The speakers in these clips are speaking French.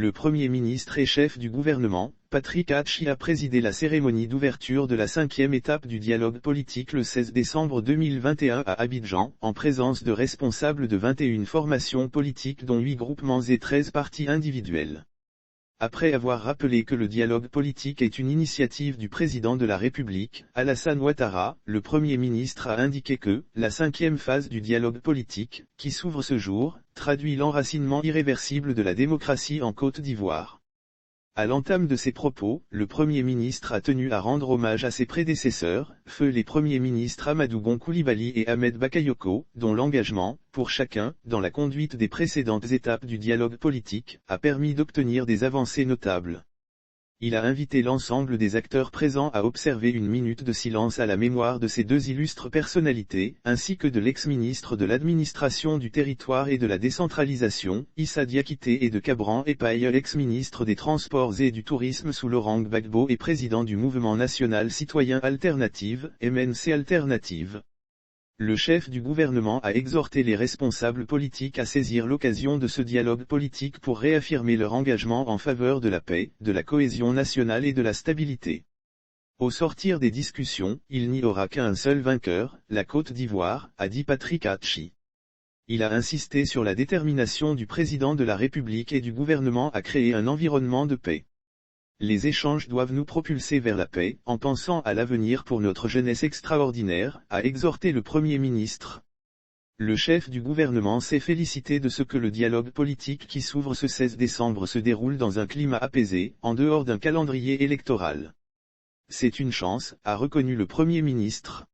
Le Premier ministre et chef du gouvernement, Patrick Hatchie a présidé la cérémonie d'ouverture de la 5e étape du dialogue politique le 16 décembre 2021 à Abidjan, en présence de responsables de 21 formations politiques dont 8 groupements et 13 partis individuels. Après avoir rappelé que le dialogue politique est une initiative du président de la République, Alassane Ouattara, le Premier ministre a indiqué que la 5e phase du dialogue politique, qui s'ouvre ce jour, traduit l'enracinement irréversible de la démocratie en Côte d'Ivoire. À l'entame de ses propos, le Premier ministre a tenu à rendre hommage à ses prédécesseurs, feu les premiers ministres Amadou Gon Coulibaly et Ahmed Bakayoko, dont l'engagement, pour chacun, dans la conduite des précédentes étapes du dialogue politique, a permis d'obtenir des avancées notables. Il a invité l'ensemble des acteurs présents à observer une minute de silence à la mémoire de ces deux illustres personnalités, ainsi que de l'ex-ministre de l'administration du territoire et de la décentralisation, Issa Diakité, et de Cabran Epaye, l'ex-ministre des Transports et du Tourisme sous Laurent Gbagbo et président du Mouvement National Citoyen Alternative, MNC Alternative. Le chef du gouvernement a exhorté les responsables politiques à saisir l'occasion de ce dialogue politique pour réaffirmer leur engagement en faveur de la paix, de la cohésion nationale et de la stabilité. Au sortir des discussions, il n'y aura qu'un seul vainqueur, la Côte d'Ivoire, a dit Patrick Hatchie. Il a insisté sur la détermination du président de la République et du gouvernement à créer un environnement de paix. Les échanges doivent nous propulser vers la paix, en pensant à l'avenir pour notre jeunesse extraordinaire, a exhorté le Premier ministre. Le chef du gouvernement s'est félicité de ce que le dialogue politique qui s'ouvre ce 16 décembre se déroule dans un climat apaisé, en dehors d'un calendrier électoral. C'est une chance, a reconnu le Premier ministre.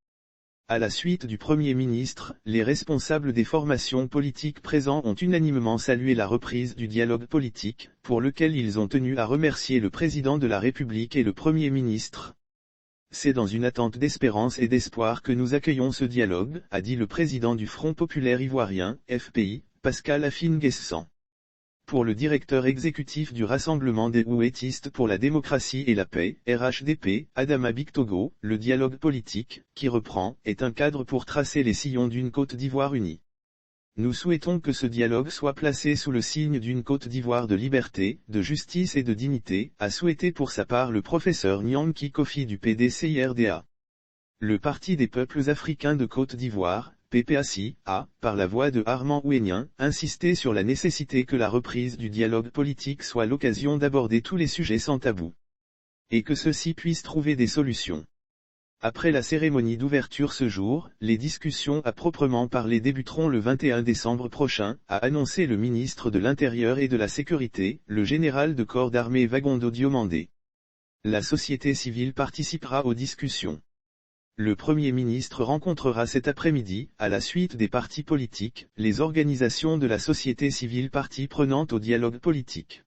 À la suite du Premier ministre, les responsables des formations politiques présents ont unanimement salué la reprise du dialogue politique, pour lequel ils ont tenu à remercier le président de la République et le Premier ministre. C'est dans une attente d'espérance et d'espoir que nous accueillons ce dialogue, a dit le président du Front populaire ivoirien, FPI, Pascal Afine-Guessan. Pour le directeur exécutif du Rassemblement des Ouettistes pour la démocratie et la paix, RHDP, Adama Bictogo, le dialogue politique, qui reprend, est un cadre pour tracer les sillons d'une Côte d'Ivoire unie. Nous souhaitons que ce dialogue soit placé sous le signe d'une Côte d'Ivoire de liberté, de justice et de dignité, a souhaité pour sa part le professeur Nyanki Kofi du PDCIRDA. Le Parti des peuples africains de Côte d'Ivoire, PPACI, a, par la voix de Armand Ouénien, insisté sur la nécessité que la reprise du dialogue politique soit l'occasion d'aborder tous les sujets sans tabou. Et que ceux-ci puissent trouver des solutions. Après la cérémonie d'ouverture ce jour, les discussions à proprement parler débuteront le 21 décembre prochain, a annoncé le ministre de l'Intérieur et de la Sécurité, le général de corps d'armée Wagondo Diomandé. La société civile participera aux discussions. Le Premier ministre rencontrera cet après-midi, à la suite des partis politiques, les organisations de la société civile parties prenantes au dialogue politique.